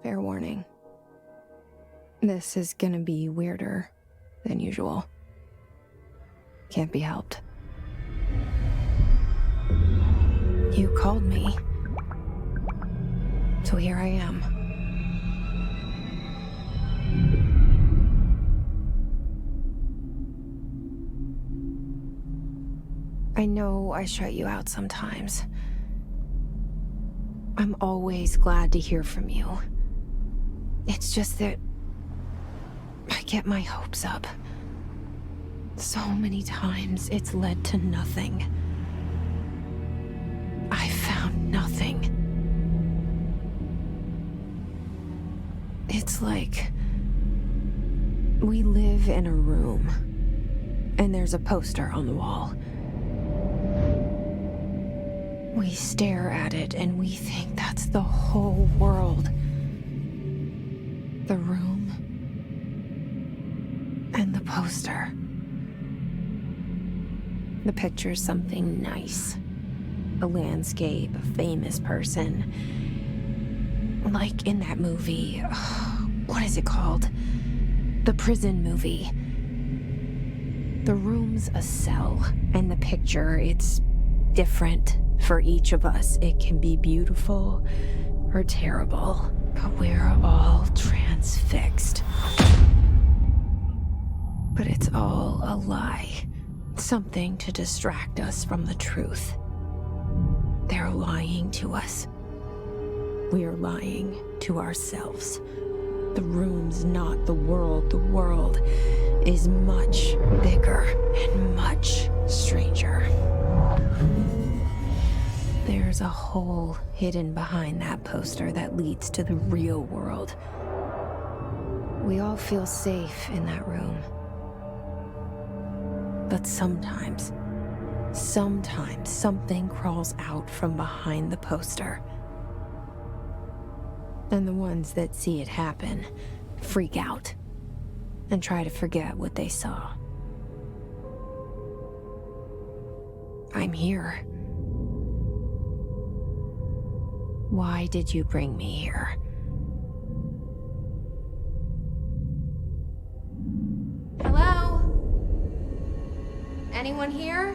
Fair warning. This is gonna be weirder than usual. Can't be helped. You called me. So here I am. I know I shut you out sometimes. I'm always glad to hear from you. It's just that I get my hopes up. So many times it's led to nothing. I found nothing. It's like we live in a room, and there's a poster on the wall. We stare at it and we think that's the whole world. The room and the poster. The picture's something nice. A landscape, a famous person. Like in that movie, what is it called? The prison movie. The room's a cell, and the picture, it's different for each of us. It can be beautiful or terrible, but we're all transfixed. But it's all a lie. Something to distract us from the truth. They're lying to us. We're lying to ourselves. The room's not the world. The world is much bigger and much stranger. There's a hole hidden behind that poster that leads to the real world. We all feel safe in that room. But sometimes something crawls out from behind the poster. And the ones that see it happen freak out and try to forget what they saw. I'm here. Why did you bring me here? Hello? Anyone here?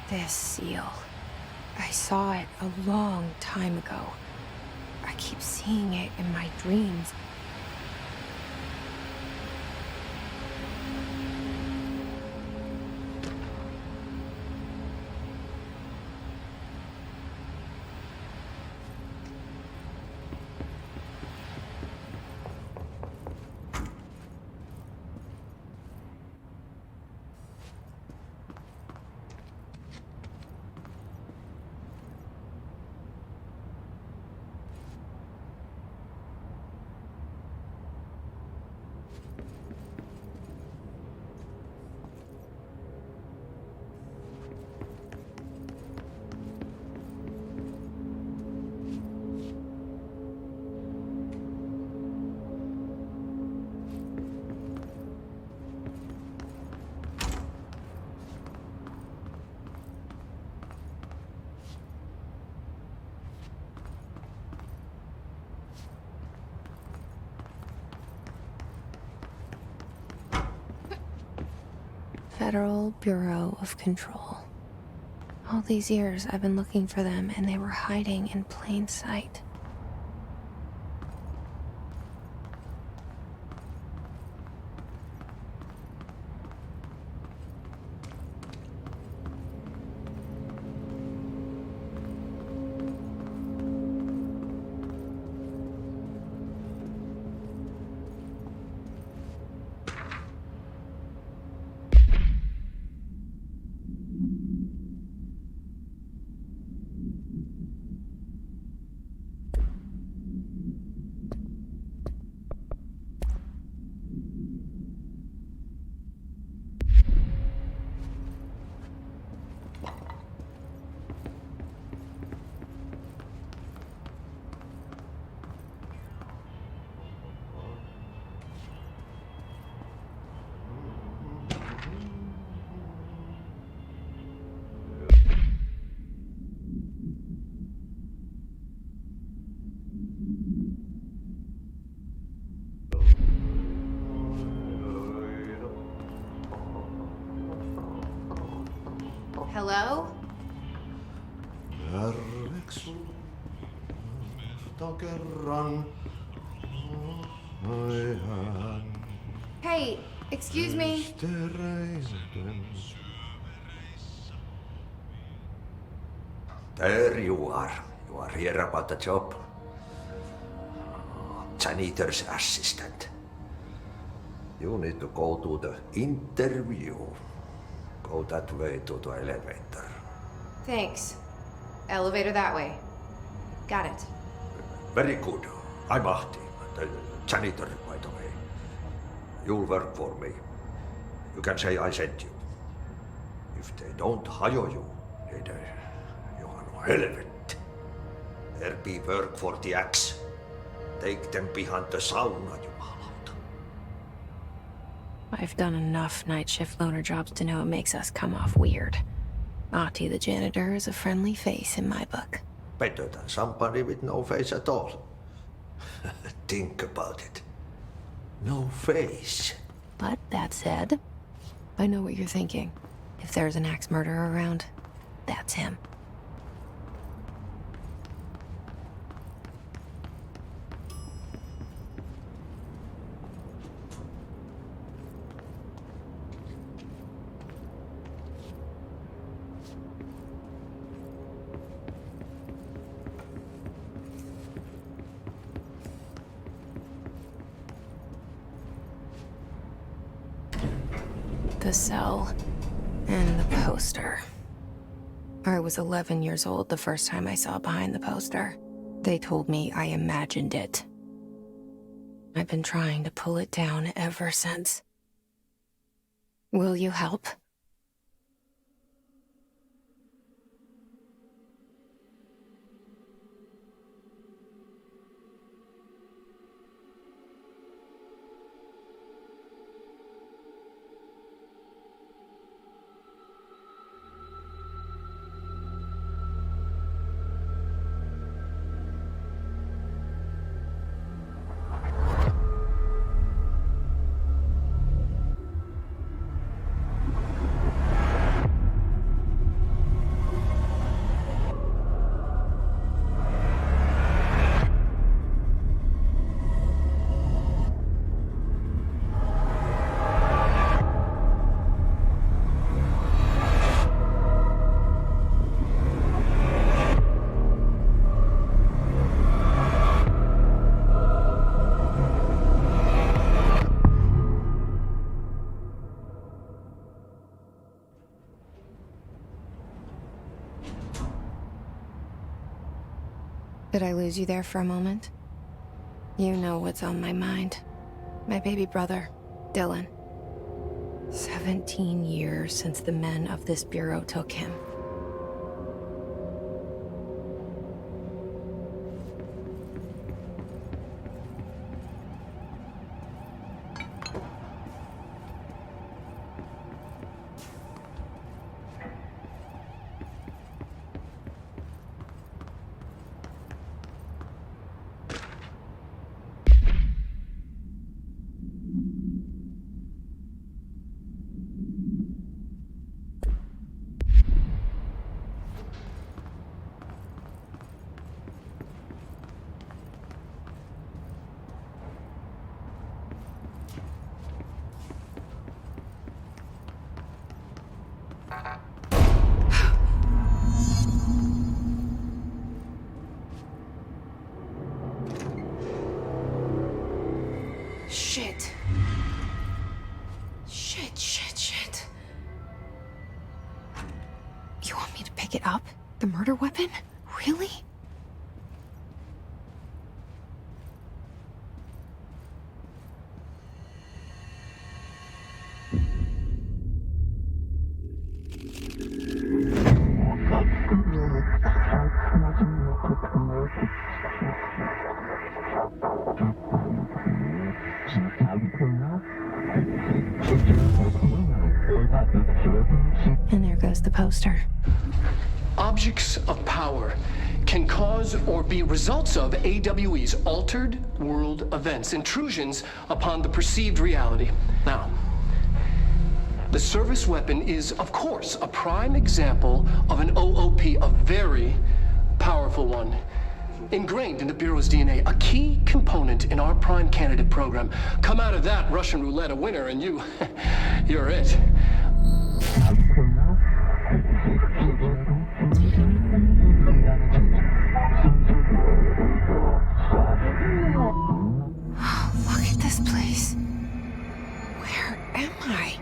This seal. I saw it a long time ago. I keep seeing it in my dreams. Federal Bureau of Control. All these years I've been looking for them, and they were hiding in plain sight. Hello? Hey, excuse me. There you are. You are here about the job. Janitor's assistant. You need to go to the interview. Go that way to the elevator. Thanks. Elevator that way. Got it. Very good. I'm Ahti, the janitor, by the way. You'll work for me. You can say I sent you. If they don't hire you, then you are no helvet. There be work for the axe. Take them behind the sauna, jumalauta. I've done enough night shift loner jobs to know it makes us come off weird. Ahti the janitor is a friendly face in my book. Better than somebody with no face at all. Think about it. No face. But that said, I know what you're thinking. If there's an axe murderer around, that's him. The cell and the poster. I was 11 years old the first time I saw behind the poster. They told me I imagined it. I've been trying to pull it down ever since. Will you help? Did I lose you there for a moment? You know what's on my mind. My baby brother, Dylan. 17 years since the men of this bureau took him. Shit. Shit. You want me to pick it up? The murder weapon? Really? And there goes the poster. Objects of power can cause or be results of AWE's altered world events, intrusions upon the perceived reality. Now, the service weapon is, of course, a prime example of an OOP, a very powerful one. Ingrained in the Bureau's DNA, a key component in our prime candidate program. Come out of that Russian roulette a winner and you're it. Look at this place. Where am I?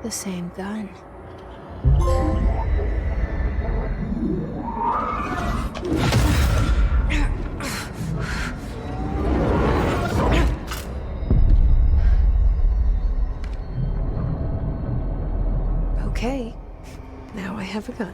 The same gun. Okay, now I have a gun.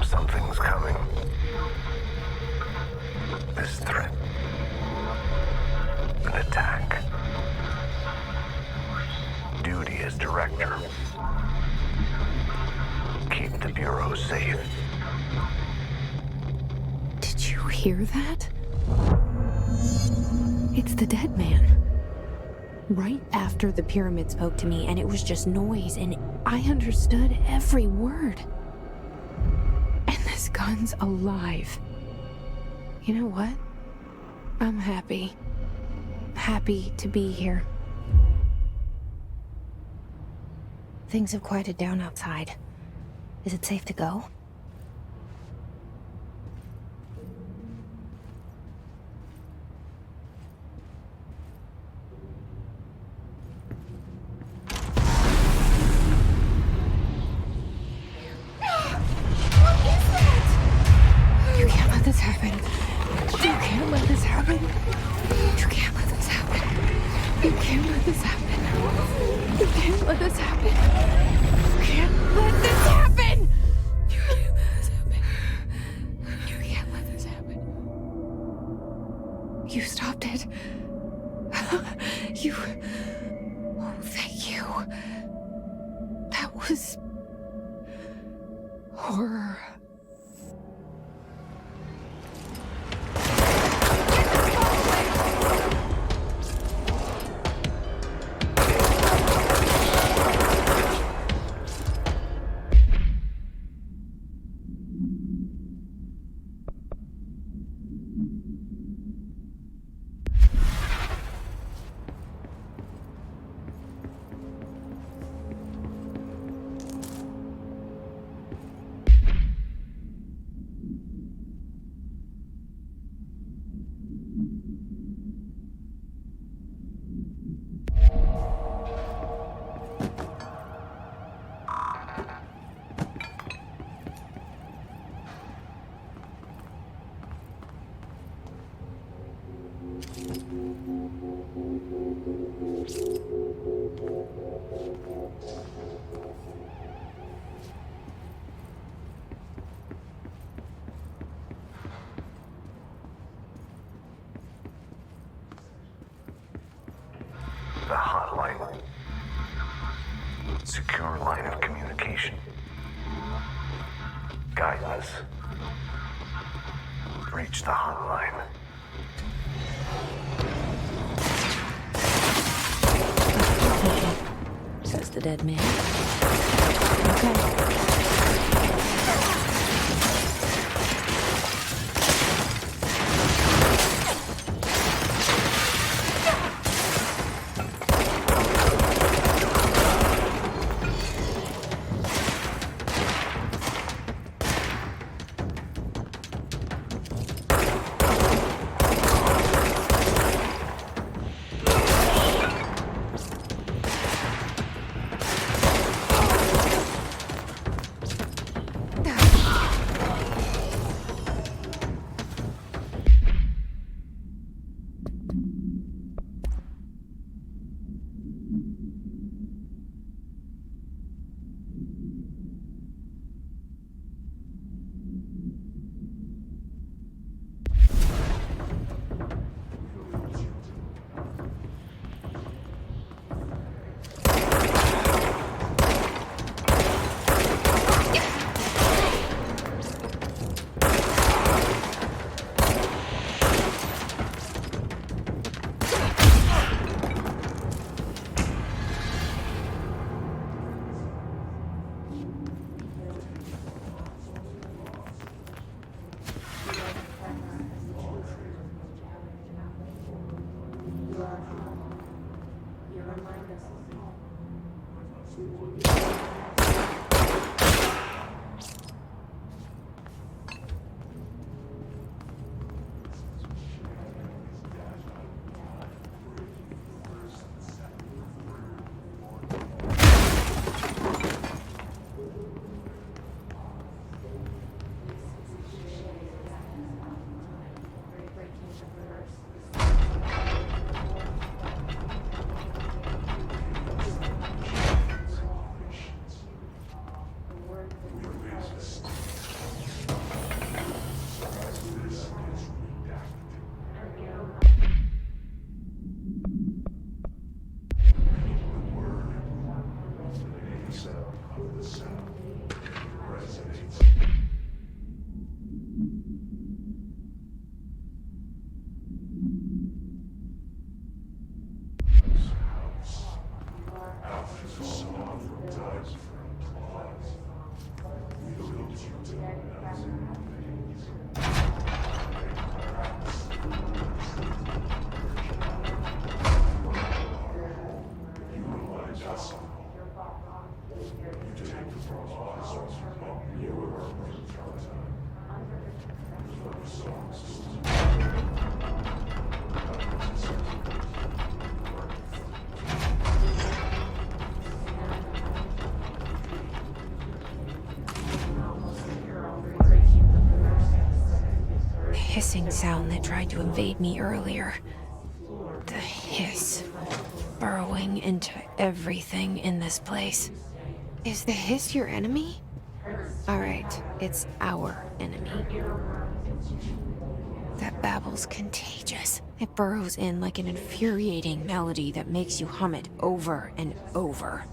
Something's coming. This threat. An attack. Duty as director. Keep the Bureau safe. Did you hear that? It's the dead man. Right after the pyramid spoke to me, and it was just noise, and I understood every word. And this gun's alive. You know what? I'm happy. Happy to be here. Things have quieted down outside. Is it safe to go? this happen. You can't let this happen. You can't let this happen. You can't let this happen. You stopped it. You... Oh, thank you. That was... horror. The hotline. Secure line of communication. Guide us. Reach the hotline. Says the dead man. Okay. Hissing sound that tried to invade me earlier. The hiss, burrowing. burrowing into everything in this place. Is the hiss your enemy? Alright, it's our enemy. That babble's contagious. It burrows in like an infuriating melody that makes you hum it over and over.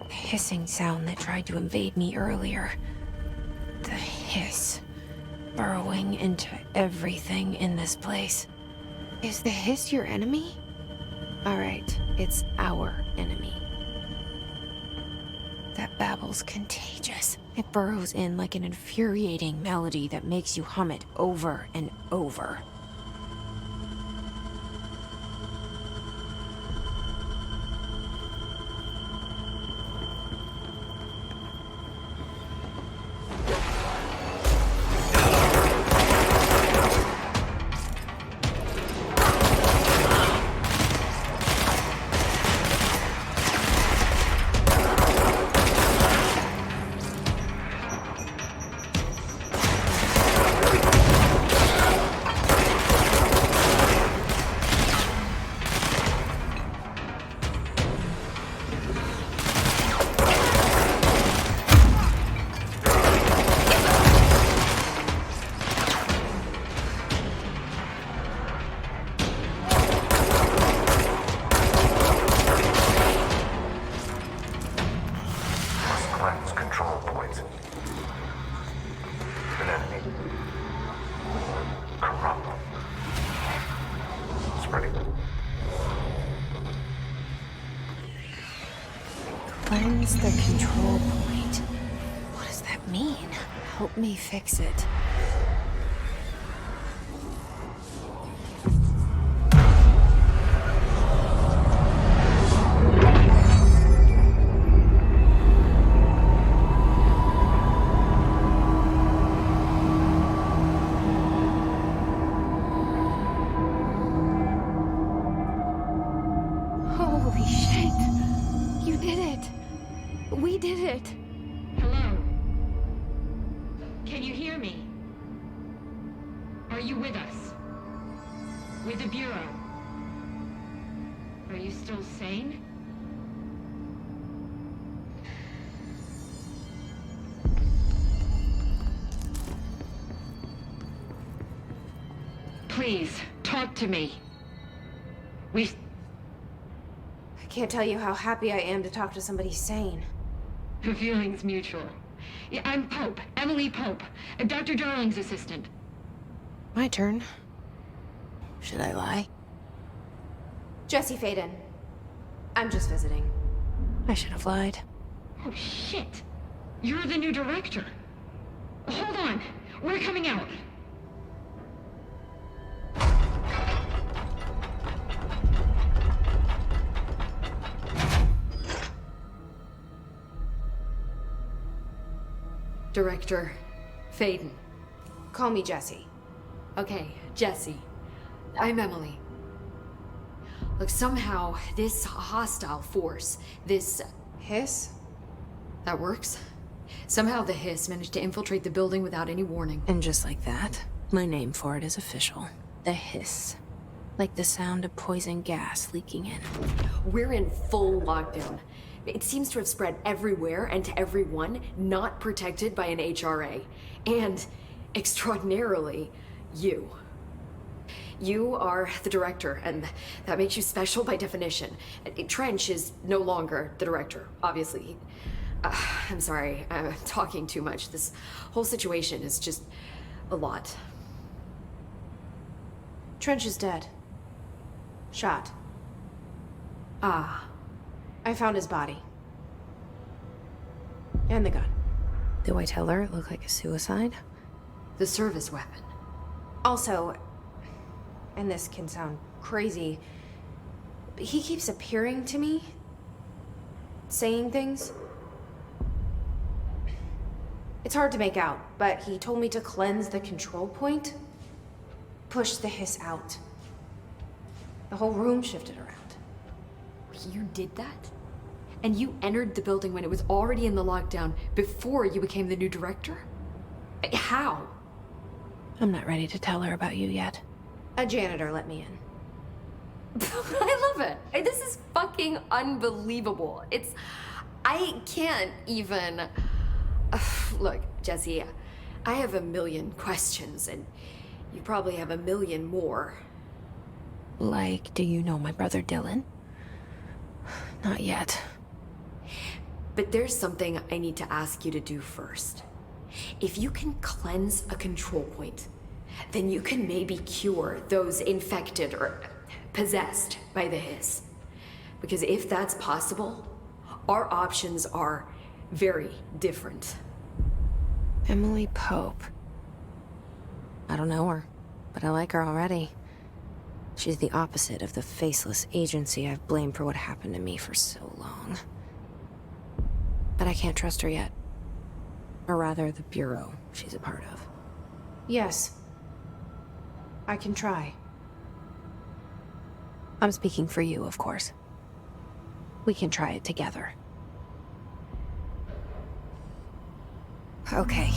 Hissing sound that tried to invade me earlier. The hiss, burrowing into everything in this place. Is the hiss your enemy? Alright, it's our enemy. That babble's contagious. It burrows in like an infuriating melody that makes you hum it over and over. Cleanse control points. An enemy. Corrupt. Spreading. Cleanse the control point. What does that mean? Help me fix it. Holy shit! You did it! We did it! Hello? Can you hear me? Are you with us? With the Bureau? Are you still sane? Please, talk to me. can't tell you how happy I am to talk to somebody sane. The feeling's mutual. Yeah, I'm Pope, Emily Pope, Dr. Darling's assistant. My turn. Should I lie? Jesse Faden. I'm just visiting. I should have lied. Oh, shit. You're the new director. Hold on. We're coming out. Director Faden. Call me Jesse. Okay, Jesse. I'm Emily. Look, somehow this hostile force, this... Hiss? that works? Somehow the hiss managed to infiltrate the building without any warning. And just like that, my name for it is official. The hiss. Like the sound of poison gas leaking in. We're in full lockdown. It seems to have spread everywhere and to everyone not protected by an HRA. And, extraordinarily, you. You are the director, and that makes you special by definition. Trench is no longer the director, obviously. I'm sorry, I'm talking too much. This whole situation is just a lot. Trench is dead. Shot. Ah. I found his body. And the gun. Do I tell her it looked like a suicide? The service weapon. Also, and this can sound crazy, but he keeps appearing to me, saying things. It's hard to make out, but he told me to cleanse the control point, push the hiss out. The whole room shifted around. You did that? And you entered the building when it was already in the lockdown before you became the new director? How? I'm not ready to tell her about you yet. A janitor let me in. I love it. This is fucking unbelievable. I can't even... Look, Jesse, I have a million questions, and you probably have a million more. Like, do you know my brother Dylan? Not yet. But there's something I need to ask you to do first. If you can cleanse a control point, then you can maybe cure those infected or possessed by the hiss. Because if that's possible, our options are very different. Emily Pope. I don't know her, but I like her already. She's the opposite of the faceless agency I've blamed for what happened to me for so long. But I can't trust her yet. Or rather, the bureau she's a part of. Yes. I can try. I'm speaking for you, of course. We can try it together. Okay.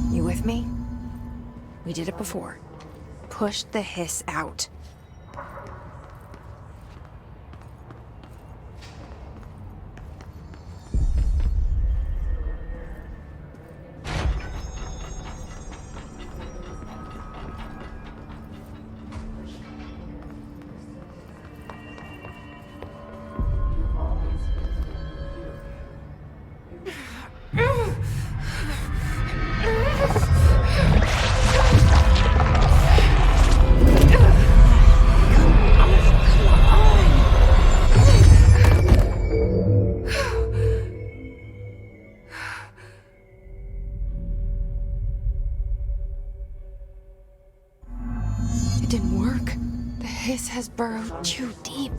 You with me? We did it before. Push the hiss out. Has burrowed too deep.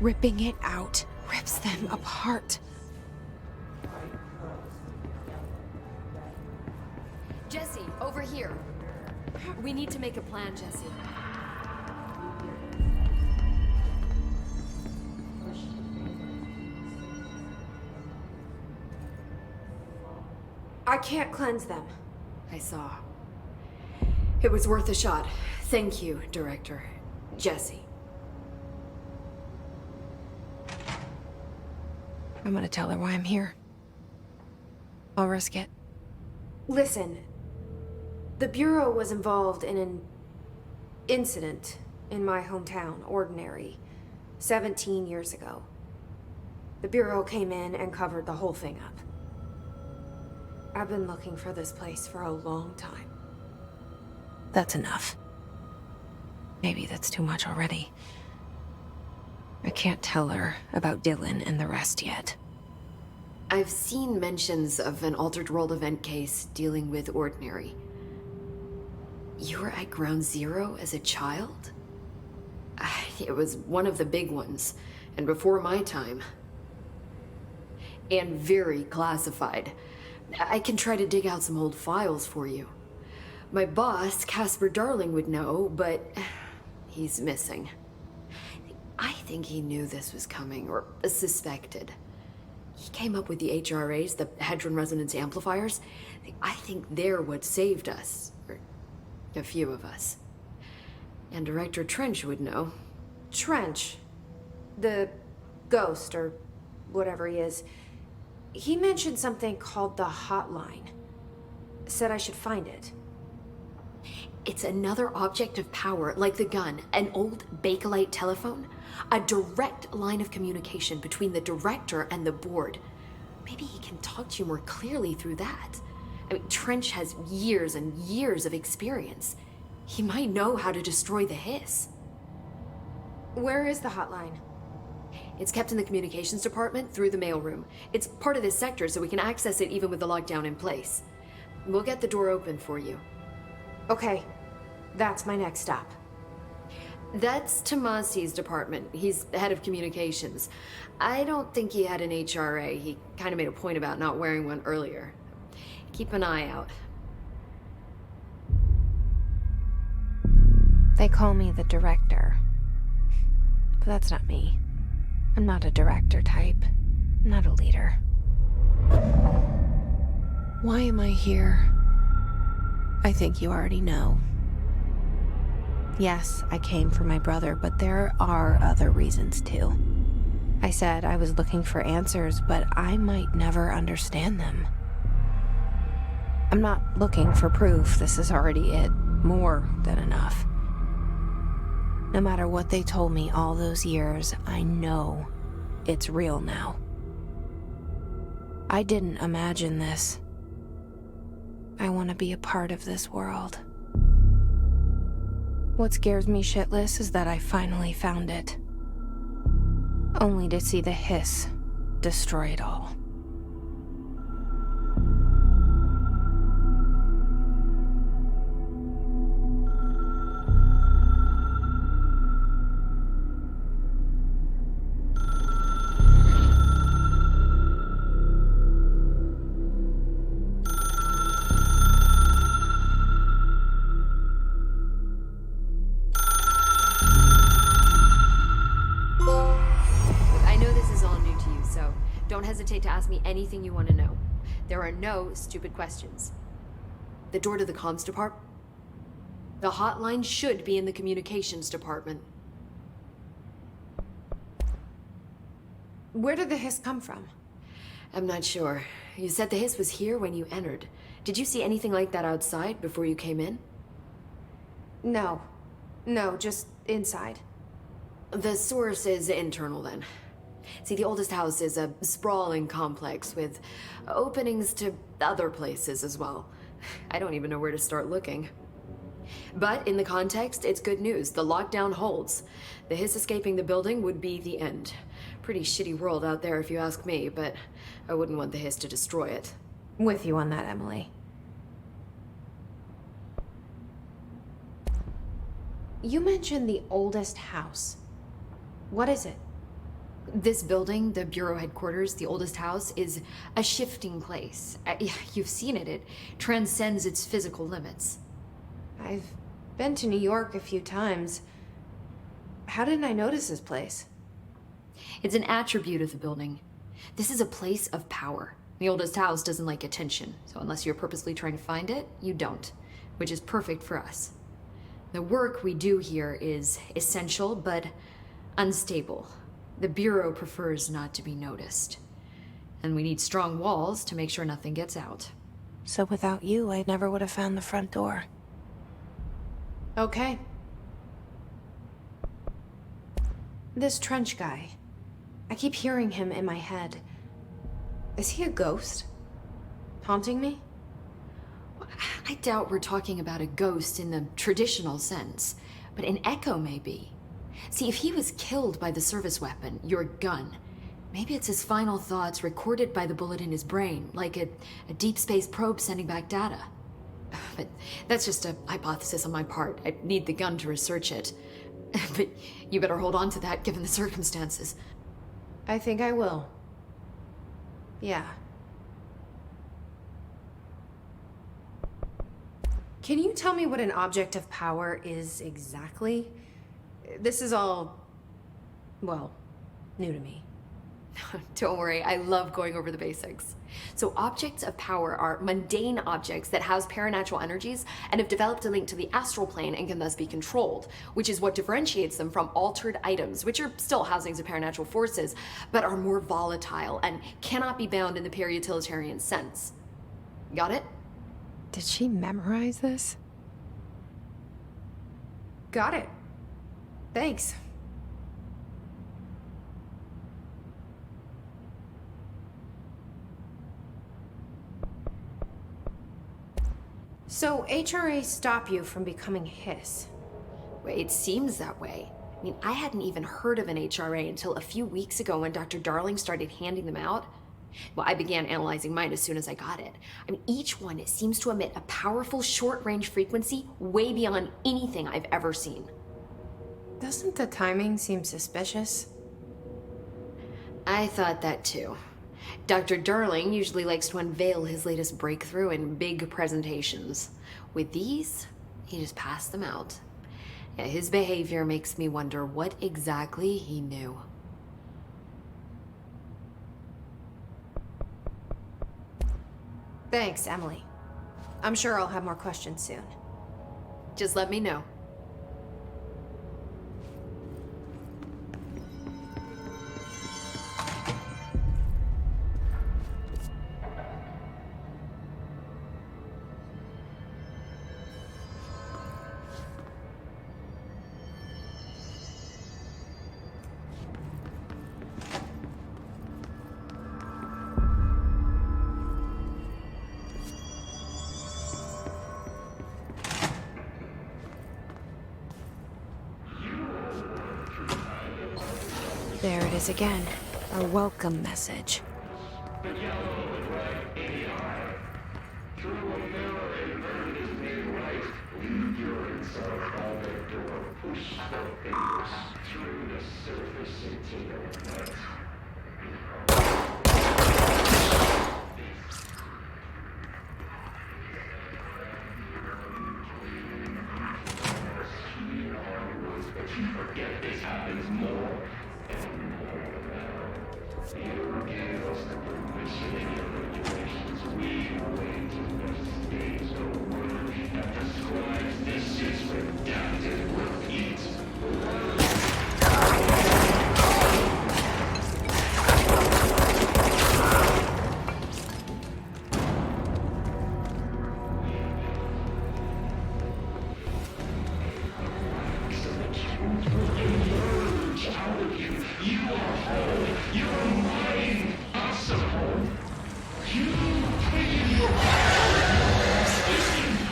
Ripping it out rips them apart. Jesse, over here. We need to make a plan, Jesse. I can't cleanse them. I saw. It was worth a shot. Thank you, Director. Jesse. I'm gonna tell her why I'm here. I'll risk it. Listen, the Bureau was involved in an incident in my hometown, Ordinary. 17 years ago. The Bureau came in and covered the whole thing up. I've been looking for this place for a long time. That's enough. Maybe that's too much already. I can't tell her about Dylan and the rest yet. I've seen mentions of an Altered World event case dealing with Ordinary. You were at Ground Zero as a child? It was one of the big ones, and before my time. And very classified. I can try to dig out some old files for you. My boss, Casper Darling, would know, but he's missing. I think he knew this was coming, or suspected. He came up with the HRAs, the Hadron Resonance Amplifiers. I think they're what saved us. Or a few of us. And Director Trench would know. Trench, the ghost, or whatever he is, he mentioned something called the Hotline. Said I should find it. It's another object of power, like the gun, an old Bakelite telephone. A direct line of communication between the director and the board. Maybe he can talk to you more clearly through that. I mean, Trench has years and years of experience. He might know how to destroy the hiss. Where is the hotline? It's kept in the communications department through the mailroom. It's part of this sector, so we can access it even with the lockdown in place. We'll get the door open for you. Okay, that's my next stop. That's Tomasi's department. He's the head of communications. I don't think he had an HRA. He kind of made a point about not wearing one earlier. Keep an eye out. They call me the director. But that's not me. I'm not a director type. I'm not a leader. Why am I here? I think you already know. Yes, I came for my brother, but there are other reasons too. I said I was looking for answers, but I might never understand them. I'm not looking for proof. This is already it. More than enough. No matter what they told me all those years, I know it's real now. I didn't imagine this. I want to be a part of this world. What scares me shitless is that I finally found it. Only to see the hiss destroy it all. Don't hesitate to ask me anything you want to know. There are no stupid questions. The door to the comms department? The hotline should be in the communications department. Where did the hiss come from? I'm not sure. You said the hiss was here when you entered. Did you see anything like that outside before you came in? No, just inside. The source is internal then. See, the oldest house is a sprawling complex with openings to other places as well. I don't even know where to start looking. But in the context, it's good news. The lockdown holds. The hiss escaping the building would be the end. Pretty shitty world out there if you ask me, but I wouldn't want the hiss to destroy it. With you on that, Emily. You mentioned the oldest house. What is it? This building, the Bureau headquarters, the oldest house, is a shifting place. You've seen it. It transcends its physical limits. I've been to New York a few times. How didn't I notice this place? It's an attribute of the building. This is a place of power. The oldest house doesn't like attention, so unless you're purposely trying to find it, you don't, which is perfect for us. The work we do here is essential, but unstable. The Bureau prefers not to be noticed. And we need strong walls to make sure nothing gets out. So without you, I never would have found the front door. Okay. This trench guy. I keep hearing him in my head. Is he a ghost? Haunting me? I doubt we're talking about a ghost in the traditional sense, but an echo maybe. See, if he was killed by the service weapon, your gun, maybe it's his final thoughts recorded by the bullet in his brain, like a deep space probe sending back data. But that's just a hypothesis on my part. I need the gun to research it. But you better hold on to that given the circumstances. I think I will. Yeah. Can you tell me what an object of power is exactly? This is all, well, new to me. Don't worry, I love going over the basics. So objects of power are mundane objects that house paranatural energies and have developed a link to the astral plane and can thus be controlled, which is what differentiates them from altered items, which are still housings of paranatural forces, but are more volatile and cannot be bound in the pure utilitarian sense. Got it? Did she memorize this? Got it. Thanks. So, HRA stop you from becoming Hiss? It seems that way. I mean, I hadn't even heard of an HRA until a few weeks ago when Dr. Darling started handing them out. Well, I began analyzing mine as soon as I got it. I mean, each one seems to emit a powerful short-range frequency way beyond anything I've ever seen. Doesn't the timing seem suspicious? I thought that too. Dr. Darling usually likes to unveil his latest breakthrough in big presentations. With these, he just passed them out. Yeah, his behavior makes me wonder what exactly he knew. Thanks, Emily. I'm sure I'll have more questions soon. Just let me know. There it is again. Our welcome message.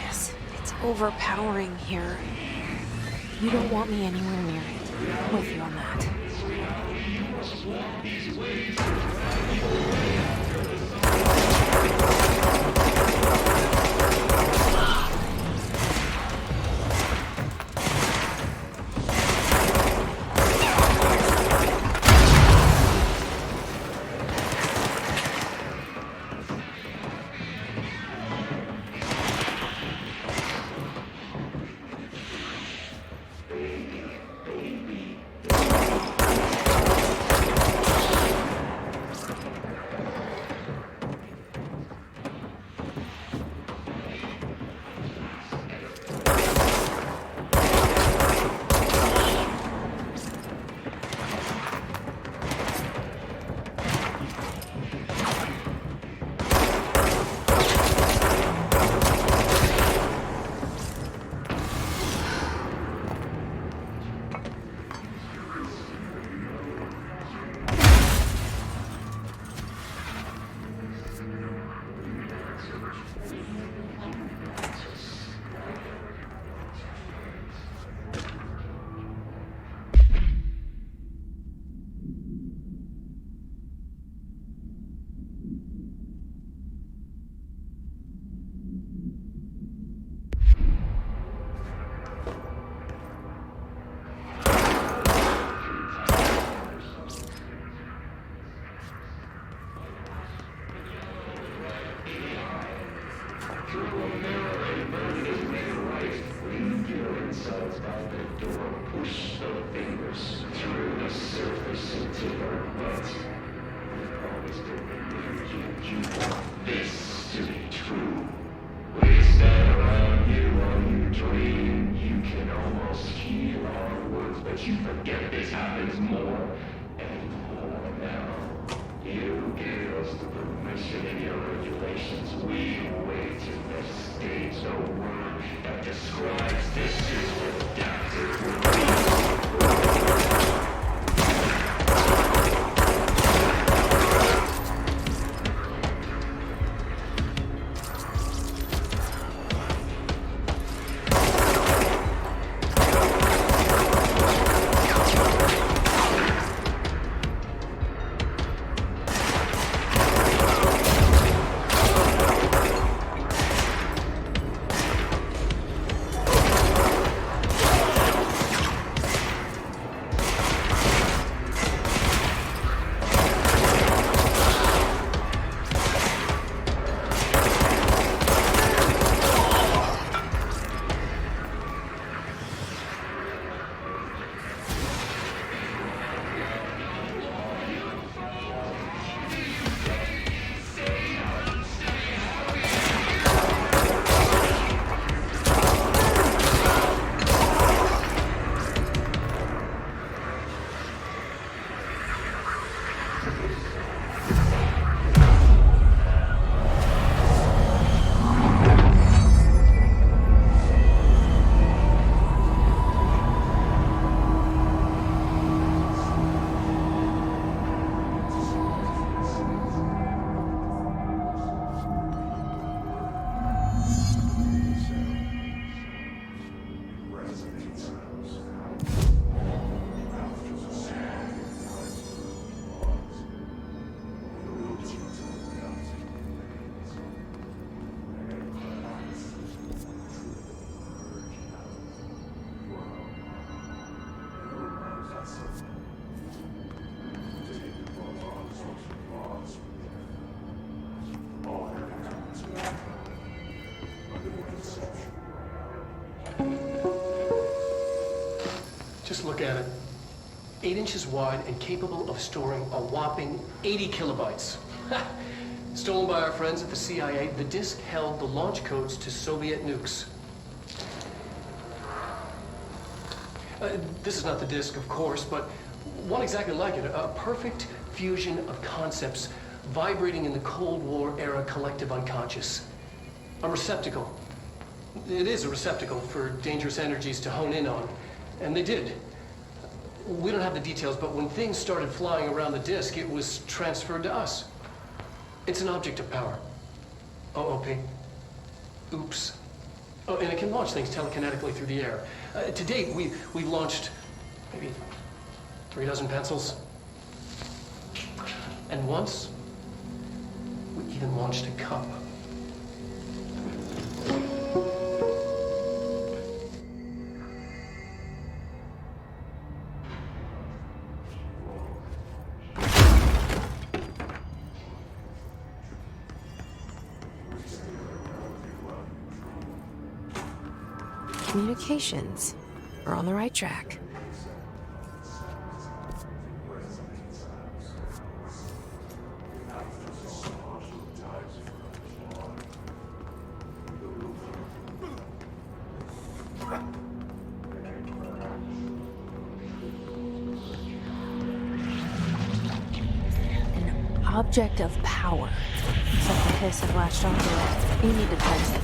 Yes, it's overpowering here. You don't want me anywhere near it. I'm with you on that. Just look at it. 8 inches wide and capable of storing a whopping 80 kilobytes. Stolen by our friends at the CIA, the disk held the launch codes to Soviet nukes. This is not the disk, of course, but one exactly like it. A perfect fusion of concepts vibrating in the Cold War era collective unconscious. A receptacle. It is a receptacle for dangerous energies to hone in on. And they did. We don't have the details, but when things started flying around the disk, it was transferred to us. It's an object of power. OOP. Oops. Oh, and it can launch things telekinetically through the air. To date, we've launched maybe 3 dozen pencils. And once, we even launched a cup. Communications. We're on the right track. An object of power. It's like the hiss have latched onto it. You need to fix it.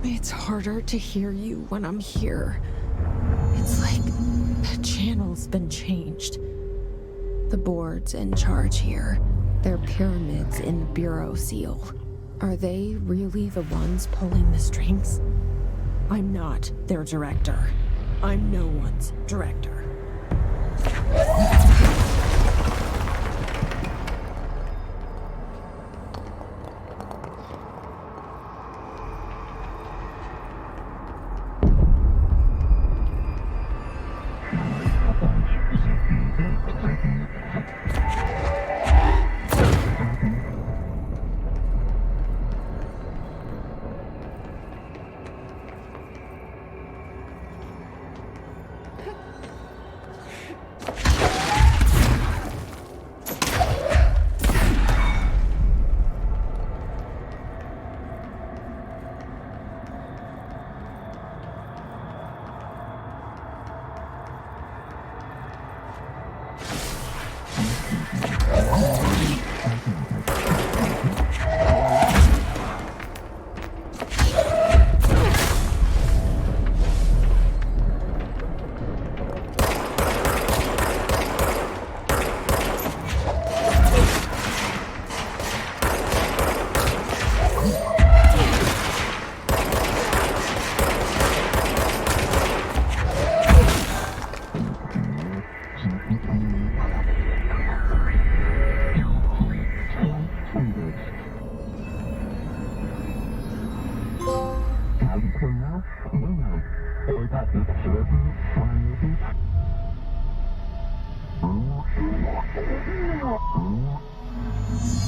It's harder to hear you when I'm here. It's like the channel's been changed. The board's in charge here. They're pyramids in the Bureau seal. Are they really the ones pulling the strings? I'm not their director. I'm no one's director.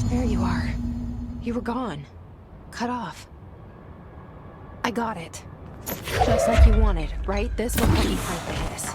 There you are. You were gone. Cut off. I got it. Just like you wanted, right? This will help you fight the hiss.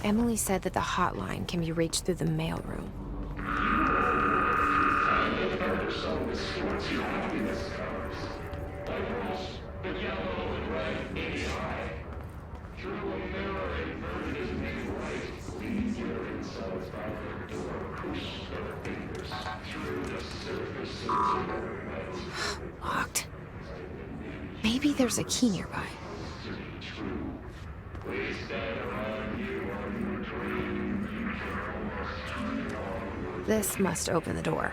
Emily said that the hotline can be reached through the mailroom. Locked. Maybe there's a key nearby. This must open the door.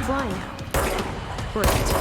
Fly now. Great.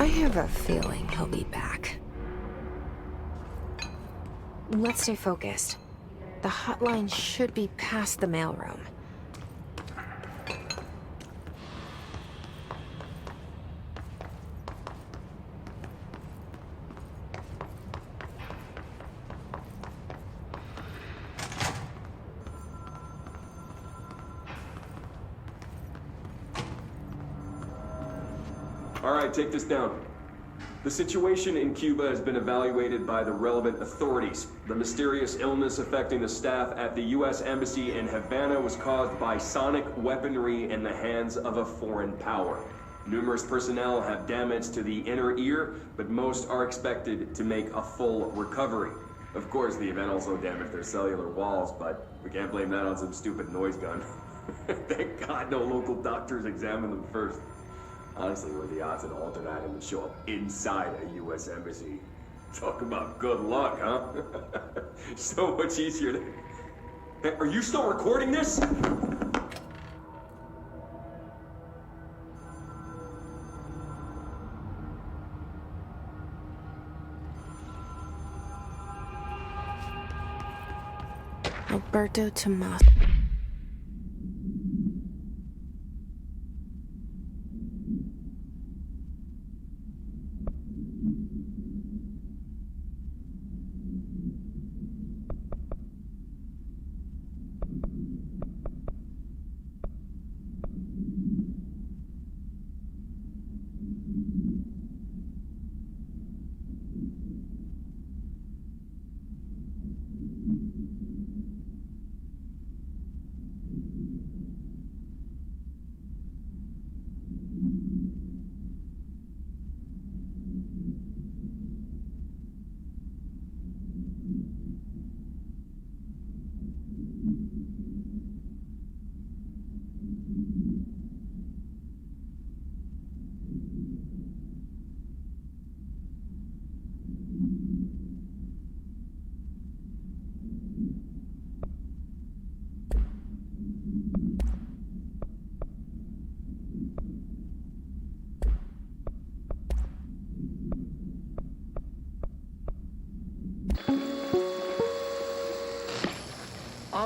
I have a feeling he'll be back. Let's stay focused. The hotline should be past the mailroom. All right, take this down. The situation in Cuba has been evaluated by the relevant authorities. The mysterious illness affecting the staff at the U.S. Embassy in Havana was caused by sonic weaponry in the hands of a foreign power. Numerous personnel have damage to the inner ear, but most are expected to make a full recovery. Of course, the event also damaged their cellular walls, but we can't blame that on some stupid noise gun. Thank God no local doctors examined them first. Honestly, what are the odds an alternate item would show up inside a U.S. embassy? Talk about good luck, huh? So much easier to... Hey, are you still recording this? Alberto Tomas.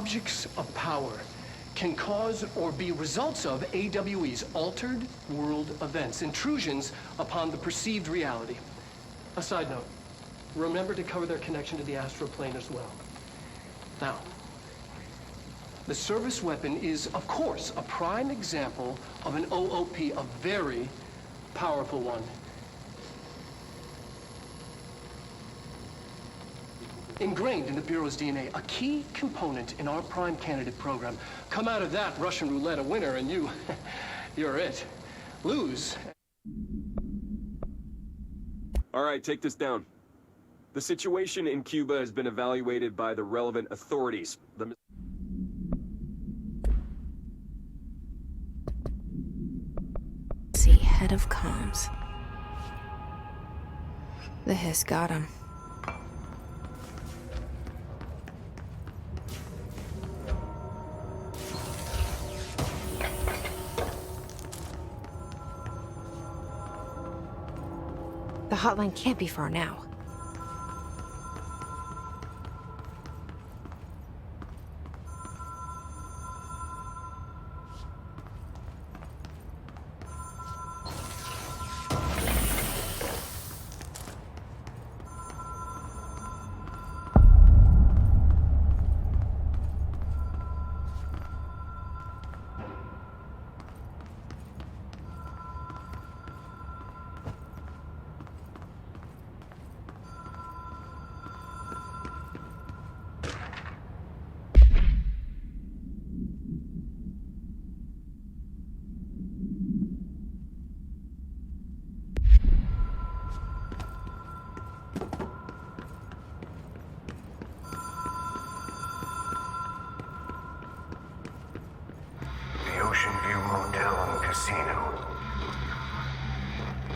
objects of power can cause or be results of AWE's altered world events, intrusions upon the perceived reality. A side note, remember to cover their connection to the astral plane as well. Now, the service weapon is, of course, a prime example of an OOP, a very powerful one. Ingrained in the Bureau's DNA, a key component in our prime candidate program. Come out of that Russian roulette a winner and you're it. Lose. All right, take this down. The situation in Cuba has been evaluated by the relevant authorities. See, head of comms. The hiss got him. The hotline can't be far now. The Ocean View Motel and Casino.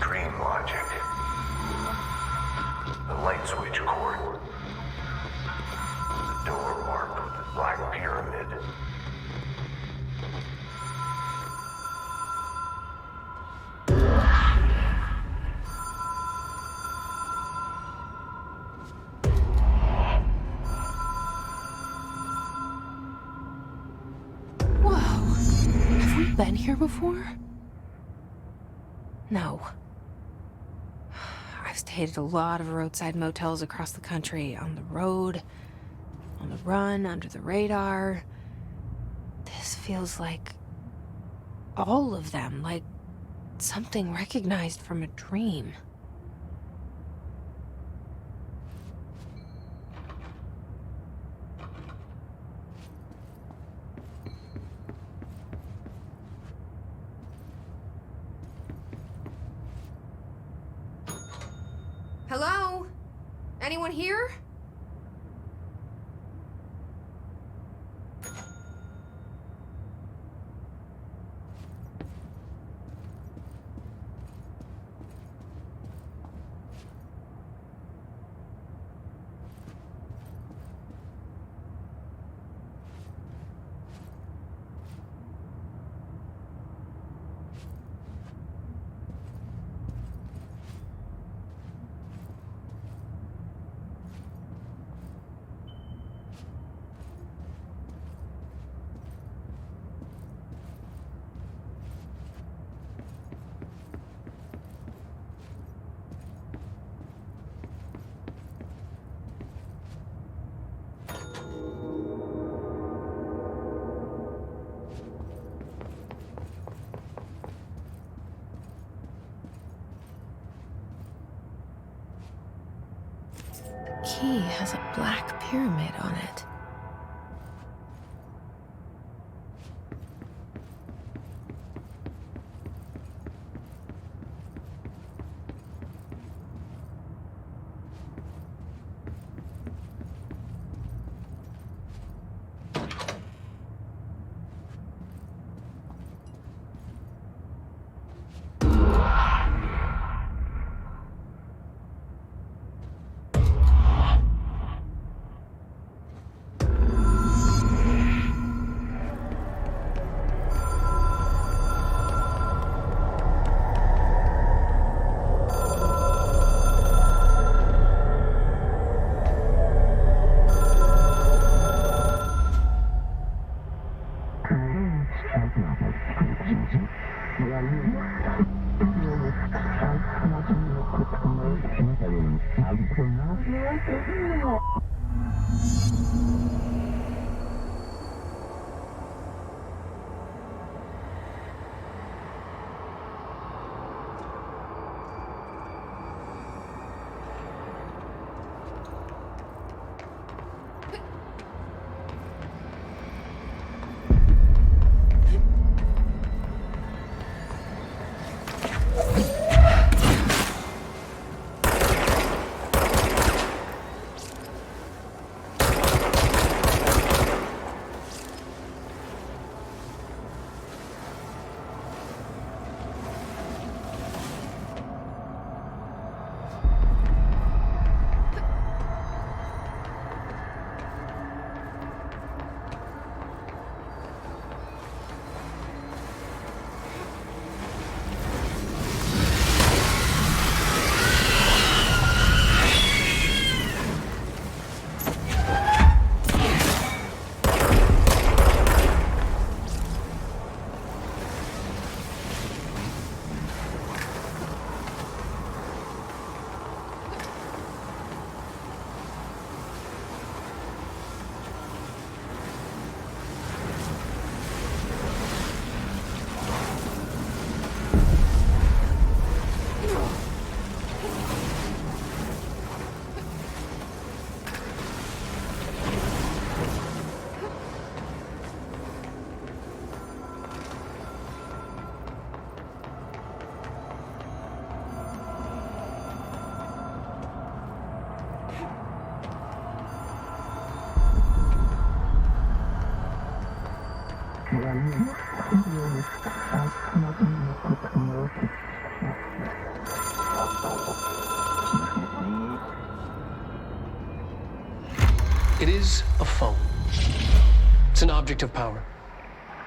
Dream Logic. The light switch cord. The door marked with the Black Pyramid. Been here before? No. I've stayed at a lot of roadside motels across the country, on the road, on the run, under the radar. This feels like all of them, like something recognized from a dream. Hello? Anyone here? The key has a black pyramid on it. It is a phone. It's an object of power.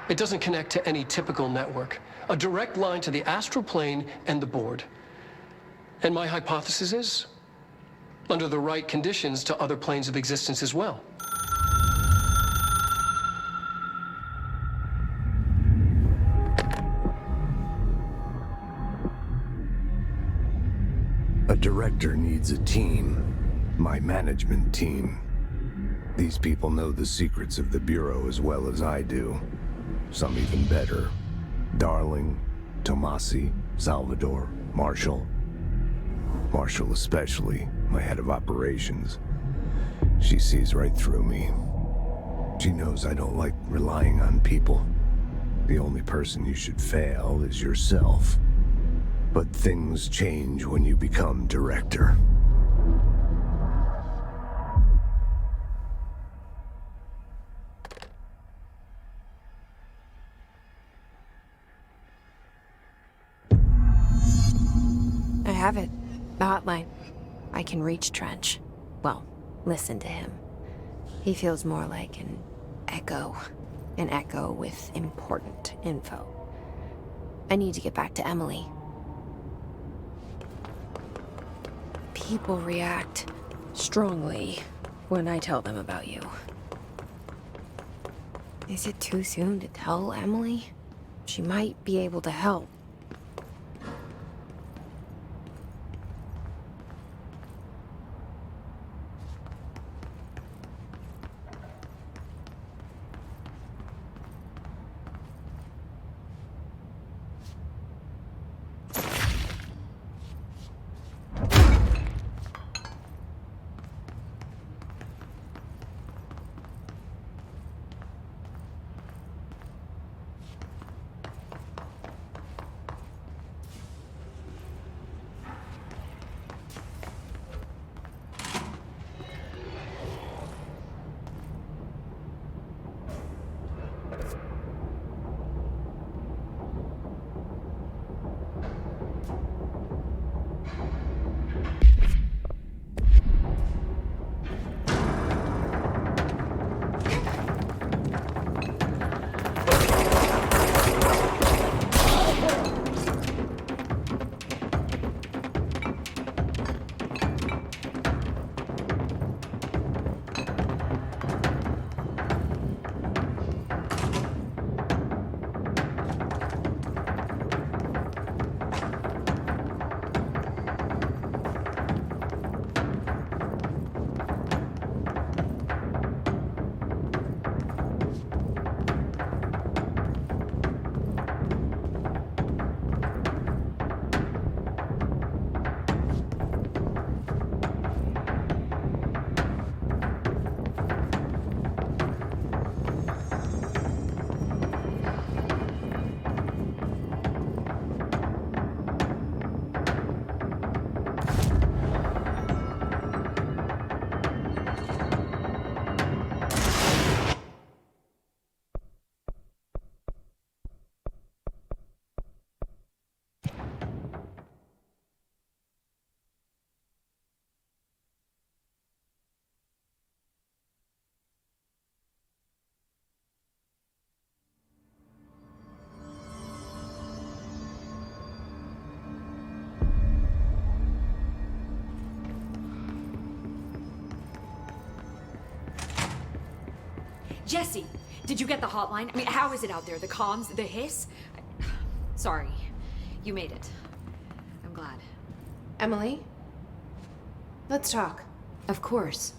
It doesn't connect to any typical network. A direct line to the astral plane and the board. And my hypothesis is, under the right conditions, to other planes of existence as well. A director needs a team. My management team. These people know the secrets of the Bureau as well as I do. Some even better. Darling, Tomasi, Salvador, Marshall. Marshall especially, my head of operations. She sees right through me. She knows I don't like relying on people. The only person you should fail is yourself. But things change when you become director. I have it. The hotline. I can reach Trench. Well, listen to him. He feels more like an echo. An echo with important info. I need to get back to Emily. People react strongly when I tell them about you. Is it too soon to tell Emily? She might be able to help. Jesse, did you get the hotline? I mean, how is it out there? The comms, the hiss? Sorry, you made it. I'm glad. Emily? Let's talk. Of course.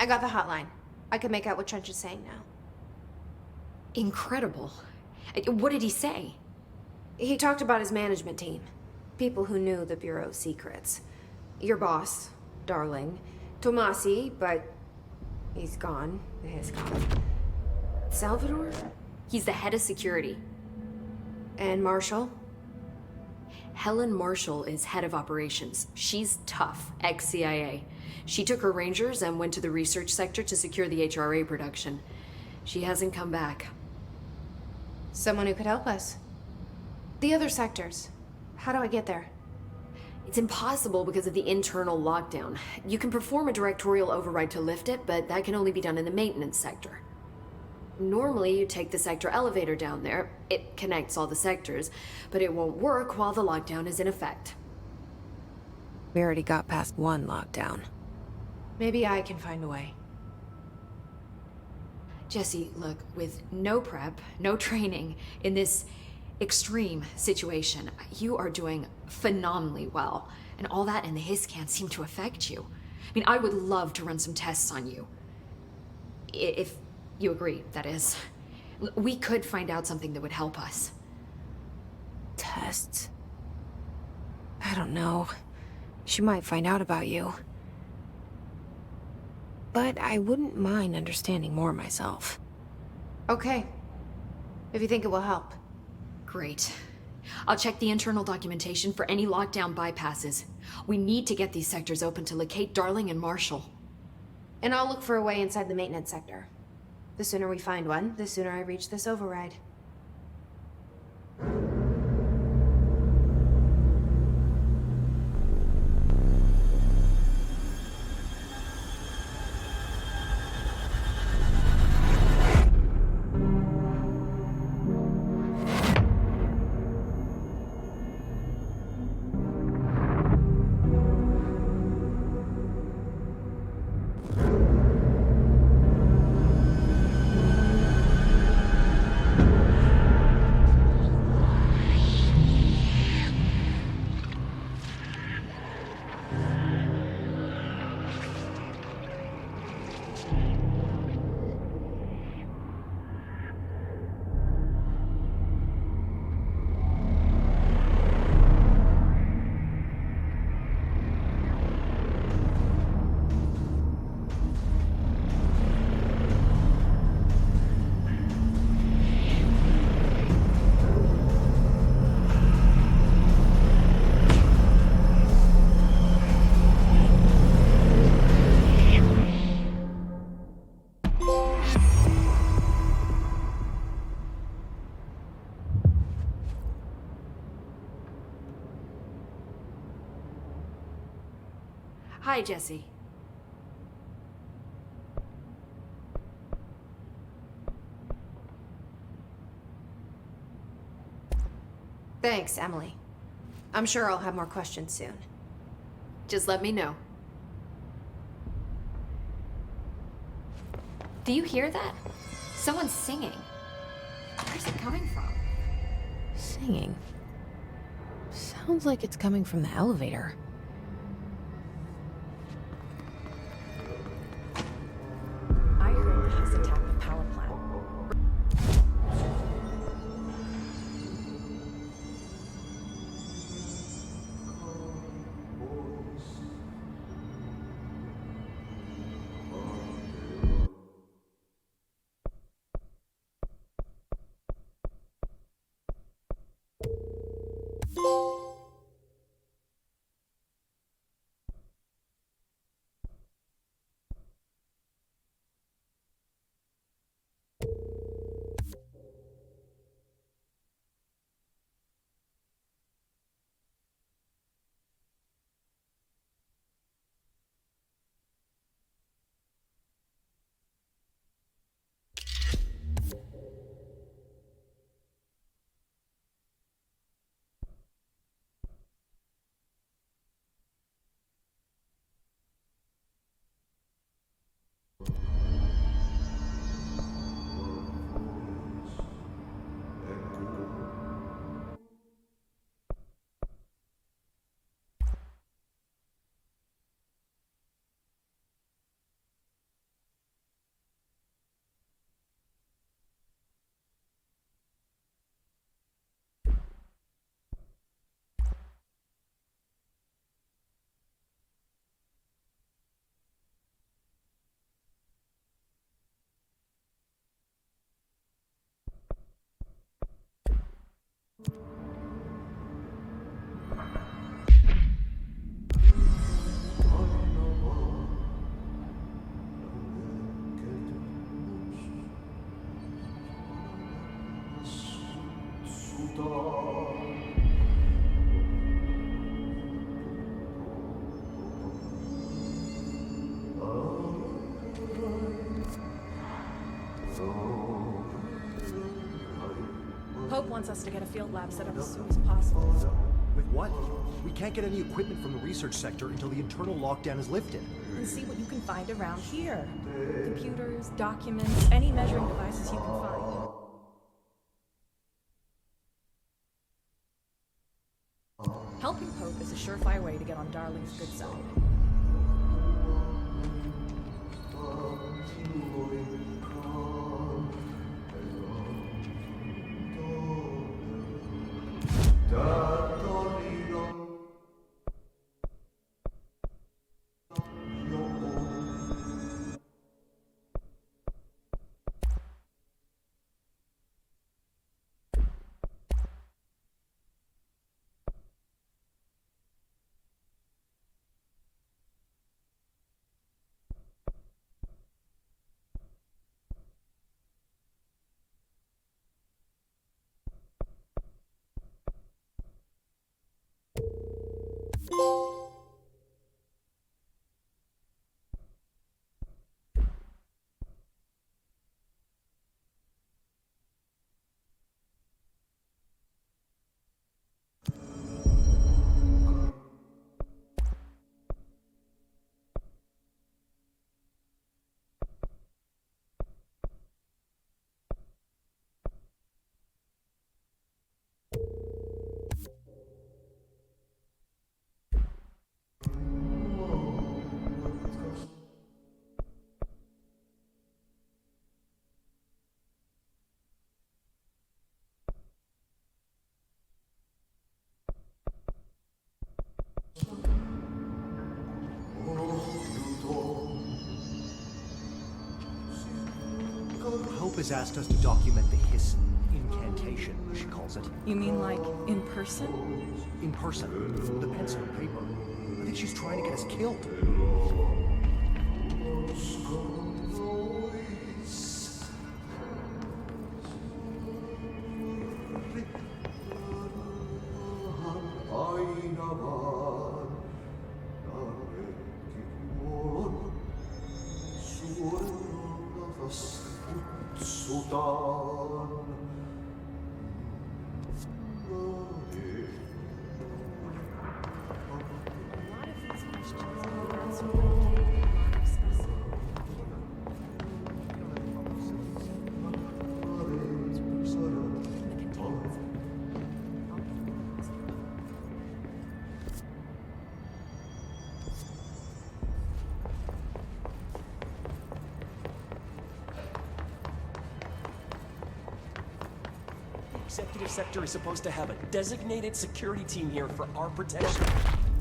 I got the hotline. I can make out what Trench is saying now. Incredible. What did he say? He talked about his management team. People who knew the Bureau's secrets. Your boss, Darling. Tomasi, but he's gone. He's gone. Salvador? He's the head of security. And Marshall? Helen Marshall is head of operations. She's tough, ex-CIA. She took her Rangers and went to the research sector to secure the HRA production. She hasn't come back. Someone who could help us. The other sectors. How do I get there? It's impossible because of the internal lockdown. You can perform a directorial override to lift it, but that can only be done in the maintenance sector. Normally, you take the sector elevator down there. It connects all the sectors, but it won't work while the lockdown is in effect. We already got past one lockdown. Maybe I can find a way. Jesse, look, with no prep, no training in this extreme situation, you are doing phenomenally well. And all that and the hiss can't seem to affect you. I mean, I would love to run some tests on you. If you agree, that is. We could find out something that would help us. Tests? I don't know. She might find out about you. But I wouldn't mind understanding more myself. Okay. If you think it will help. Great. I'll check the internal documentation for any lockdown bypasses. We need to get these sectors open to locate Darling and Marshall. And I'll look for a way inside the maintenance sector. The sooner we find one, the sooner I reach this override. Hi, Jesse. Thanks, Emily. I'm sure I'll have more questions soon. Just let me know. Do you hear that? Someone's singing. Where's it coming from? Singing? Sounds like it's coming from the elevator. I heard the hiss attack the power plant. Pope wants us to get a field lab set up as soon as possible. With what? We can't get any equipment from the research sector until the internal lockdown is lifted. And see what you can find around here. Computers, documents, any measuring devices you can find. Helping Pope is a surefire way to get on Darling's good side. Hope has asked us to document the hiss incantation, she calls it. You mean like in person? In person, with a pencil and paper. I think she's trying to get us killed. Executive sector is supposed to have a designated security team here for our protection.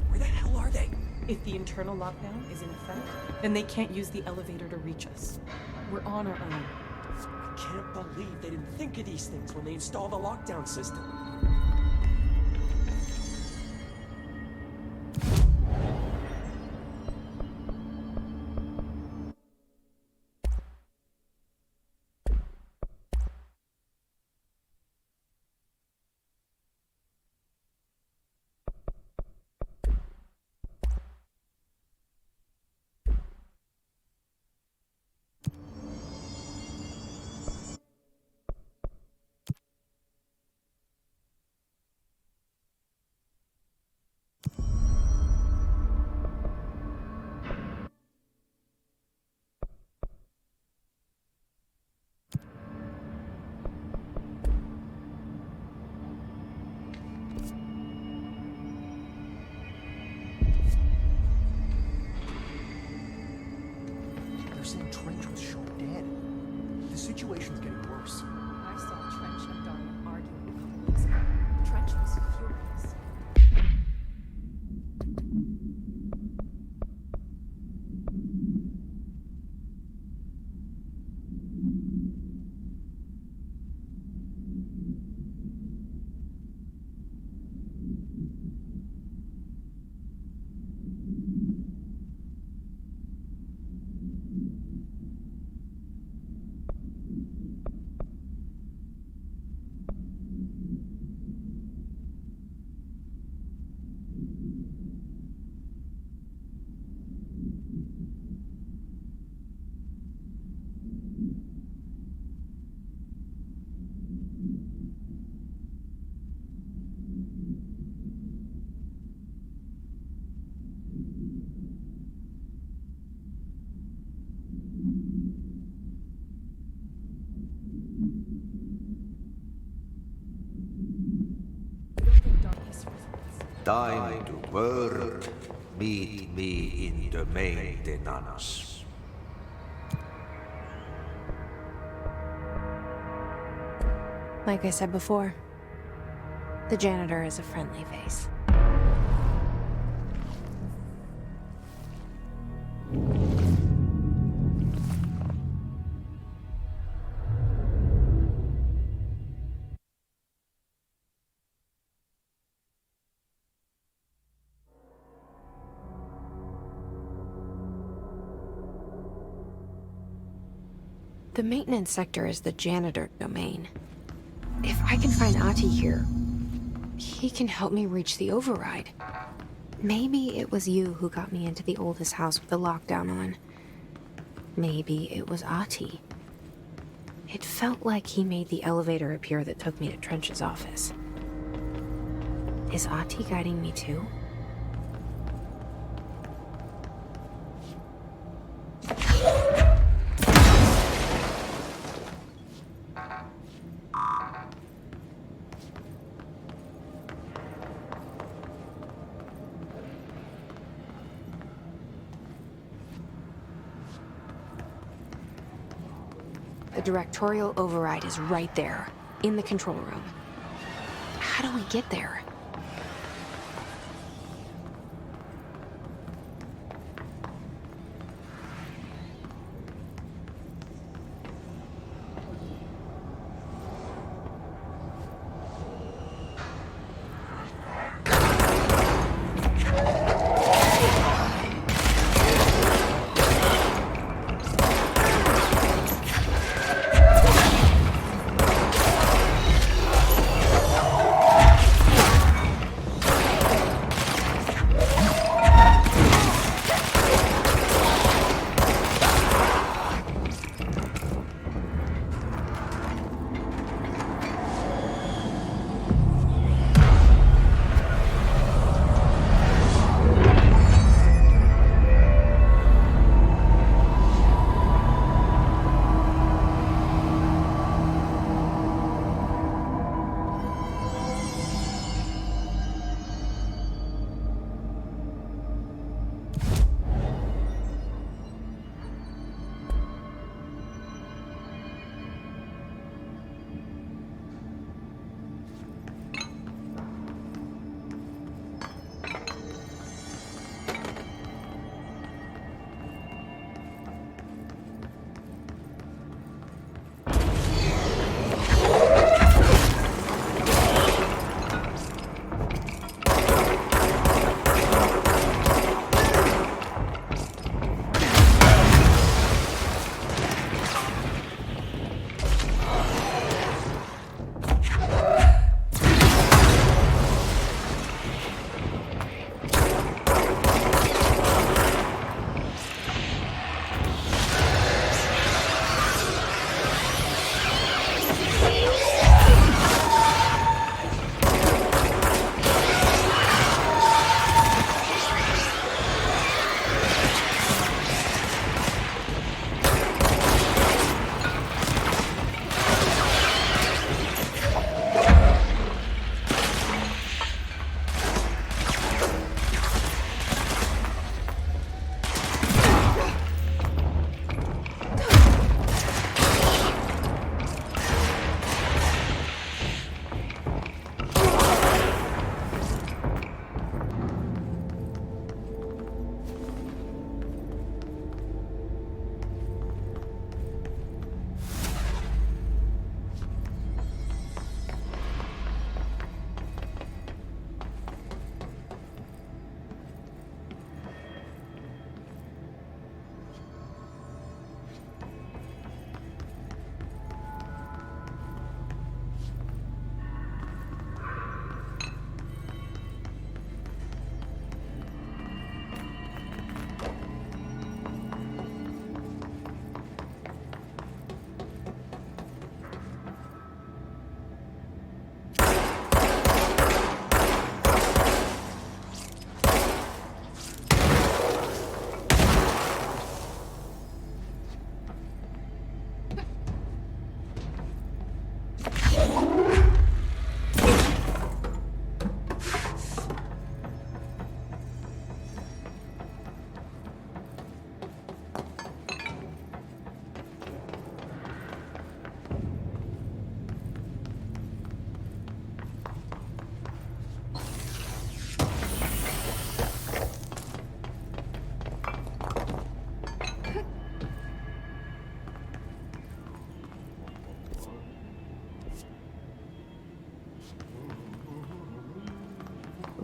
Where the hell are they? If the internal lockdown is in effect, then they can't use the elevator to reach us. We're on our own. I can't believe they didn't think of these things when they installed the lockdown system. They're saying Trench was shot dead. The situation's getting worse. I saw Trench and Darling arguing a couple weeks ago. Trench was furious. time to work, meet me in the maintenance. Like I said before, the janitor is a friendly face. The maintenance sector is the janitor domain. If I can find Ahti here, he can help me reach the override. Maybe it was you who got me into the oldest house with the lockdown on. Maybe it was Ahti. It felt like he made the elevator appear that took me to Trench's office. Is Ahti guiding me too? The directorial override is right there, in the control room. How do we get there?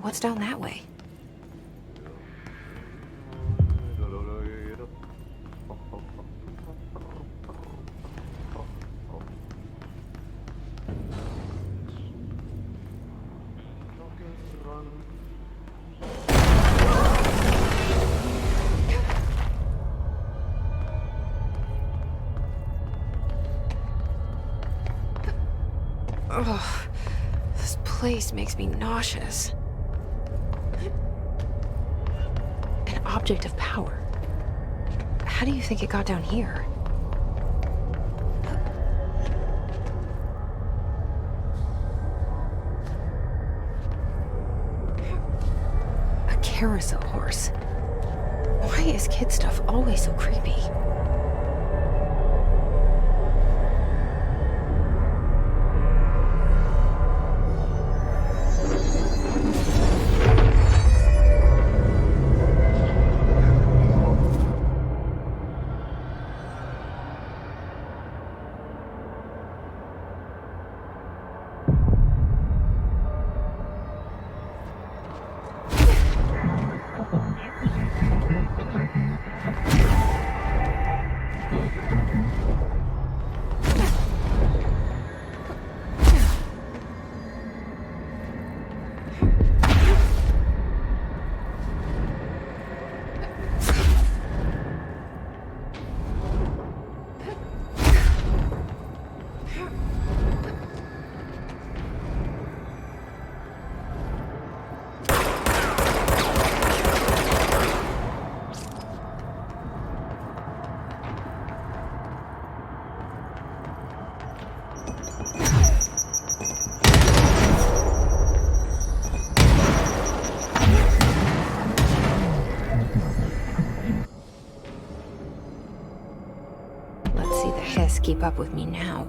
What's down that way? Ugh, this place makes me nauseous. An object of power. How do you think it got down here? A carousel horse. Why is kid stuff always so creepy? Let's see the hiss keep up with me now.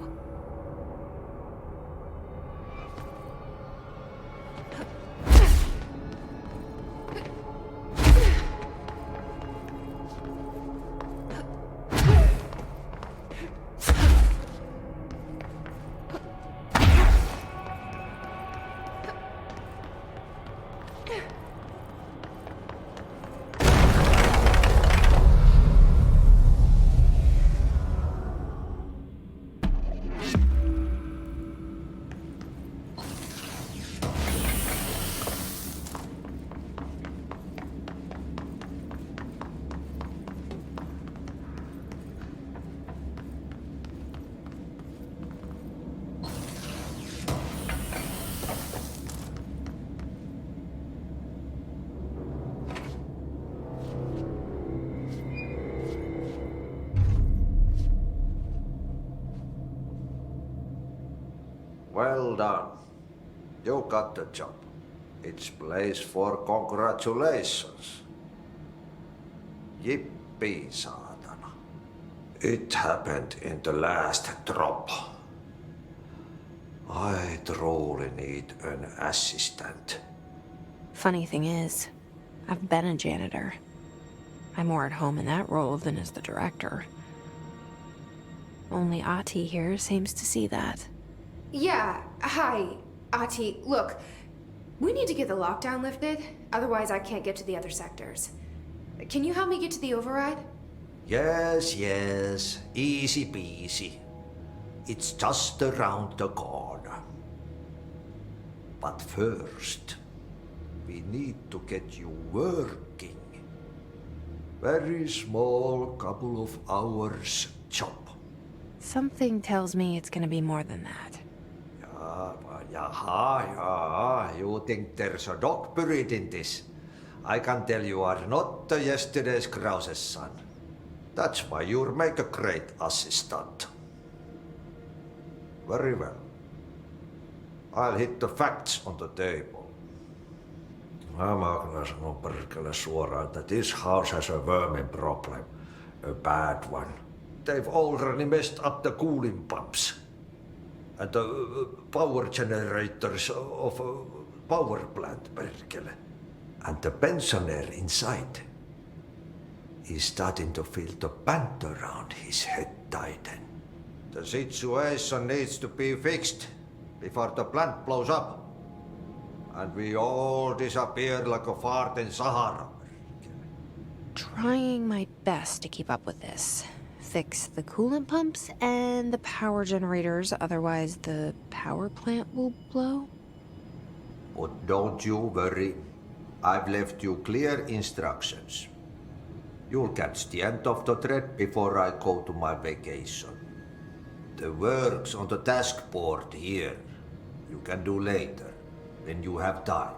Well done. You got the job. It's place for congratulations. Yippee, saatana. It happened in the last drop. I truly need an assistant. Funny thing is, I've been a janitor. I'm more at home in that role than as the director. Only Ahti here seems to see that. Yeah, hi, Ahti. Look, we need to get the lockdown lifted, otherwise I can't get to the other sectors. Can you help me get to the override? Yes, easy peasy. It's just around the corner. But first, we need to get you working. Very small, couple of hours job. Something tells me it's gonna be more than that. Yeah, you think there's a dog buried in this? I can tell you are not yesterday's Krause's son. That's why you'll make a great assistant. Very well. I'll hit the facts on the table. Mä kyllä sanon perkele suoraan, että this house has a vermin problem. A bad one. They've already messed up the cooling pumps. And the power generators of a power plant, perkele. And the pensioner inside is starting to feel the band around his head tighten. The situation needs to be fixed before the plant blows up. and we all disappear like a fart in Sahara. Trying my best to keep up with this. Fix the coolant pumps and the power generators, otherwise the power plant will blow. But don't you worry. I've left you clear instructions. You'll catch the end of the thread before I go to my vacation. The work's on the task board here. You can do later, when you have time.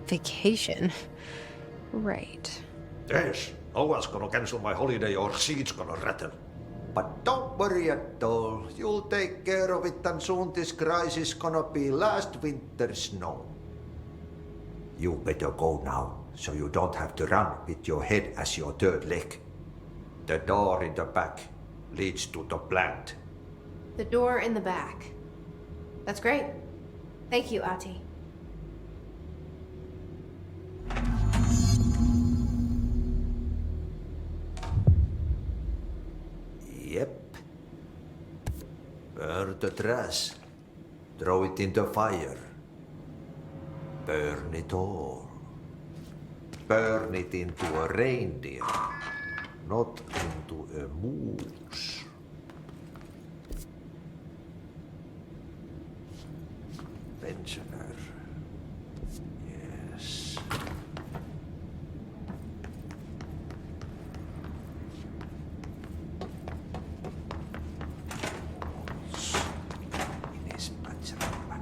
Vacation? Right. Yes, no one's gonna cancel my holiday or seat's gonna rattle. But don't worry at all. You'll take care of it and soon this crisis gonna be last winter's snow. You better go now, so you don't have to run with your head as your third leg. The door in the back leads to the plant. The door in the back. That's great. Thank you, Ati. Yep. Burn the trash. Throw it in the fire. Burn it all. Burn it into a reindeer, not into a moose. Pensioner. Yes. In his bachelor pad.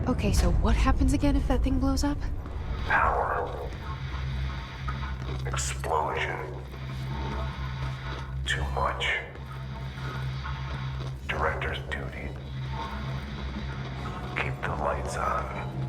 Okay, so what happens again if that thing blows up? Power. Explosion. Too much. Director's duty. Keep the lights on.